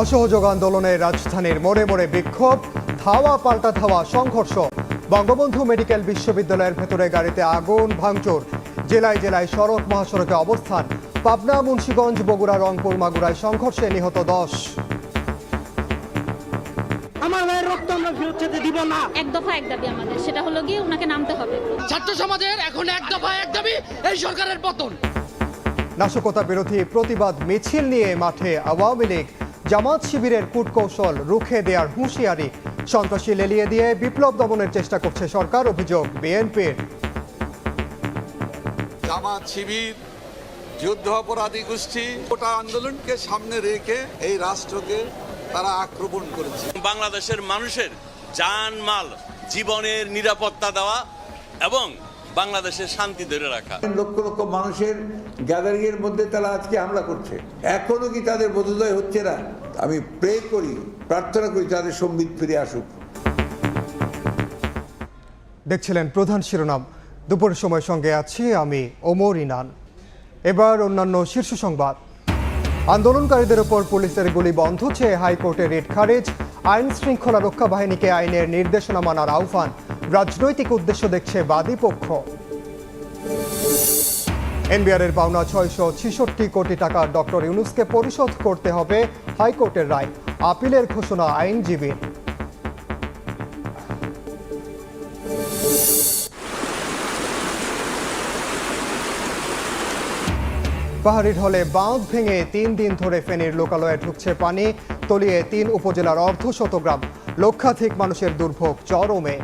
অসহযোগ আন্দোলনে রাজধানীর মোড়ে মোড়ে বিক্ষোভ, ধাওয়া পাল্টা ধাওয়া, সংঘর্ষ। বঙ্গবন্ধু মেডিকেল বিশ্ববিদ্যালয়ের ভেতরে গাড়িতে আগুন, ভাঙচুর। জেলায় জেলায় সড়ক মহাসড়কে অবস্থান। পাবনা, মুন্সিগঞ্জ, বগুড়া, রংপুর, মাগুরায় সংঘর্ষে নিহত 10। আমার ভাইয়ের রক্ত আমরা ফেরত যেতে দিব না। এক দফা এক দাবি আমাদের, সেটা হলো গিয়ে ওনাকে নামতে হবে। ছাত্র সমাজের এখন এক দফা এক দাবি, এই সরকারের পতন। নাশকতা বিরোধী প্রতিবাদ মিছিল নিয়ে মাঠে আওয়ামী লীগ। জামাত শিবিরের কূটকৌশল রুখে দেওয়ার হুঁশিয়ারি। সন্ত্রাসী লেলিয়ে দিয়ে বিপ্লব দমনের চেষ্টা করছে সরকার, অভিযোগ বিএনপির। জামাত শিবির যুদ্ধ অপরাধী গোষ্ঠী গোটা আন্দোলনকে সামনে রেখে এই রাষ্ট্রকে তারা আক্রমণ করেছে। বাংলাদেশের মানুষের জানমাল, জীবনের নিরাপত্তা দেওয়া এবং বাংলাদেশের শান্তি ধরে রাখা। লক্ষ লক্ষ মানুষের গ্যাদারিং এর মধ্যে তারা আজকে হামলা করছে। এখনো কি তাদের বোধোদয় হচ্ছে না? আমি প্রে করি, প্রার্থনা করি তাদের সম্বিত ফিরে আসুক। দেখছিলেন প্রধান শিরোনাম। দুপুরের সময় সঙ্গে আছি আমি ওমর ইনান। এবার অন্যান্য শীর্ষ সংবাদ। আন্দোলনকারীদের ওপর পুলিশের গুলি বন্ধ চেয়ে হাইকোর্টে রিট খারিজ। আইন শৃঙ্খলা রক্ষা বাহিনীকে আইনের নির্দেশনা মানার আহ্বান। রাজনৈতিক উদ্দেশ্য দেখছে বাদী পক্ষ। এনবিআরের পাওনা 666 কোটি টাকা ডক্টর ইউনূসকে পরিশোধ করতে হবে, হাইকোর্টের রায়। আপিলের ঘোষণা আইনজীবীর। পাহাড়ি ঢলে বাঁধ ভেঙে 3 দিন ধরে ফেনীর লোকালয়ে ঢুকছে পানি। তলিয়ে 3 উপজেলার অর্ধশত গ্রাম। লক্ষাধিক মানুষের দুর্ভোগ চরমে।